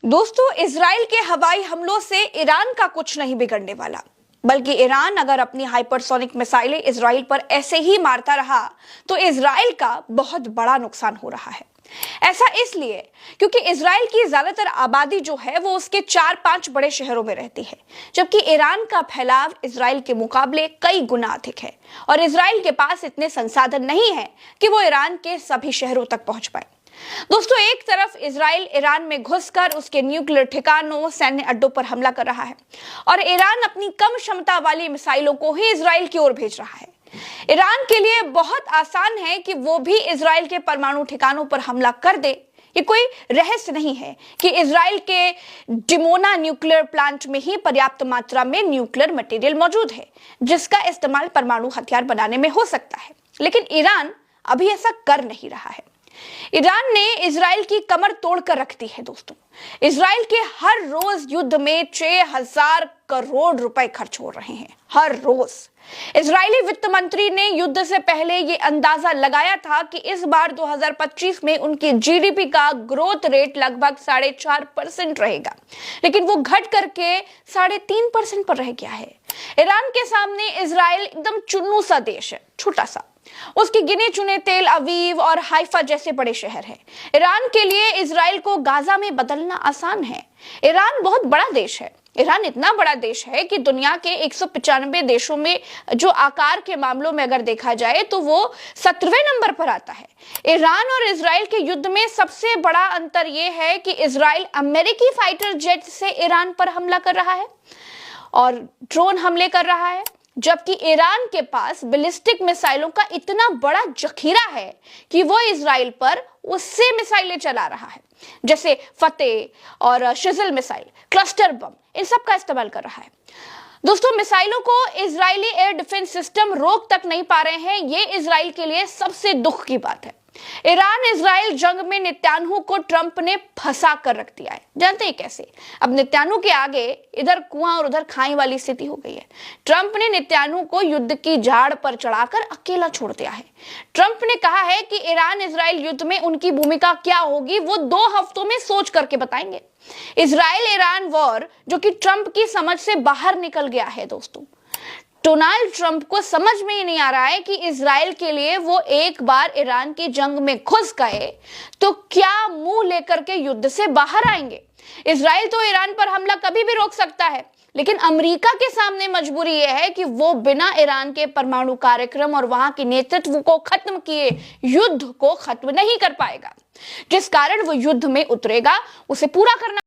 दोस्तों, इजराइल के हवाई हमलों से ईरान का कुछ नहीं बिगड़ने वाला, बल्कि ईरान अगर अपनी हाइपरसोनिक मिसाइलें इजराइल पर ऐसे ही मारता रहा तो इजराइल का बहुत बड़ा नुकसान हो रहा है। ऐसा इसलिए क्योंकि इजराइल की ज्यादातर आबादी जो है वो उसके 4-5 बड़े शहरों में रहती है, जबकि ईरान का फैलाव इजराइल के मुकाबले कई गुना अधिक है और इजराइल के पास इतने संसाधन नहीं है कि वो ईरान के सभी शहरों तक पहुंच पाए। दोस्तों, एक तरफ इजराइल ईरान में घुसकर उसके न्यूक्लियर ठिकानों, सैन्य अड्डों पर हमला कर रहा है और ईरान अपनी कम क्षमता वाली मिसाइलों को ही इजराइल की ओर भेज रहा है। ईरान के लिए बहुत आसान है कि वो भी इजराइल के परमाणु ठिकानों पर हमला कर दे। ये कोई रहस्य नहीं है कि इजराइल के डिमोना न्यूक्लियर प्लांट में ही पर्याप्त मात्रा में न्यूक्लियर मटेरियल मौजूद है, जिसका इस्तेमाल परमाणु हथियार बनाने में हो सकता है। लेकिन ईरान अभी ऐसा कर नहीं रहा है। ईरान ने इजराइल की कमर तोड़कर रख दी है। दोस्तों, इजराइल के हर रोज युद्ध में 6,000 करोड़ रुपए खर्च हो रहे हैं, हर रोज। इजरायली वित्त मंत्री ने युद्ध से पहले ये अंदाजा लगाया था कि इस बार 2025 में उनकी जीडीपी का ग्रोथ रेट लगभग 4.5% रहेगा, लेकिन वो घट करके 3.5% पर रह गया है। ईरान के सामने इजराइल एकदम चुन्नू सा देश है, छोटा सा। उसके गिने चुने तेल अवीव और हाइफा जैसे बड़े शहर हैं। ईरान के लिए इजराइल को गाजा में बदलना आसान है। ईरान बहुत बड़ा देश है। ईरान इतना बड़ा देश है कि दुनिया के 195 देशों में जो आकार के मामलों में अगर देखा जाए तो वो 17वें नंबर पर आता है। ईरान और इजराइल के युद्ध में सबसे बड़ा अंतर यह है कि इजराइल अमेरिकी फाइटर जेट से ईरान पर हमला कर रहा है और ड्रोन हमले कर रहा है, जबकि ईरान के पास बैलिस्टिक मिसाइलों का इतना बड़ा जखीरा है कि वो इजराइल पर उससे मिसाइलें चला रहा है, जैसे फतेह और शिजल मिसाइल, क्लस्टर बम, इन सब का इस्तेमाल कर रहा है। दोस्तों, मिसाइलों को इजरायली एयर डिफेंस सिस्टम रोक तक नहीं पा रहे हैं। ये इजराइल के लिए सबसे दुख की बात है। ईरान इजराइल जंग में नेतन्याहू को ट्रंप ने फंसा कर रख दिया है। जानते हैं कैसे? अब नेतन्याहू के आगे इधर कुआं और उधर खाई वाली स्थिति हो गई है। ट्रंप ने नेतन्याहू को युद्ध की झाड़ पर चढ़ाकर अकेला छोड़ दिया है। ट्रंप ने कहा है कि ईरान इजराइल युद्ध में उनकी भूमिका क्या होगी वो 2 हफ्तों में सोच करके बताएंगे। इजराइल ईरान वॉर जो कि ट्रंप की समझ से बाहर निकल गया है। दोस्तों, डोनाल्ड ट्रंप को समझ में ही नहीं आ रहा है कि इजराइल के लिए वो एक बार ईरान की जंग में घुस गए तो क्या मुंह लेकर के युद्ध से बाहर आएंगे। इजराइल तो ईरान पर हमला कभी भी रोक सकता है, लेकिन अमेरिका के सामने मजबूरी यह है कि वो बिना ईरान के परमाणु कार्यक्रम और वहां के नेतृत्व को खत्म किए युद्ध को खत्म नहीं कर पाएगा, जिस कारण वो युद्ध में उतरेगा। उसे पूरा करना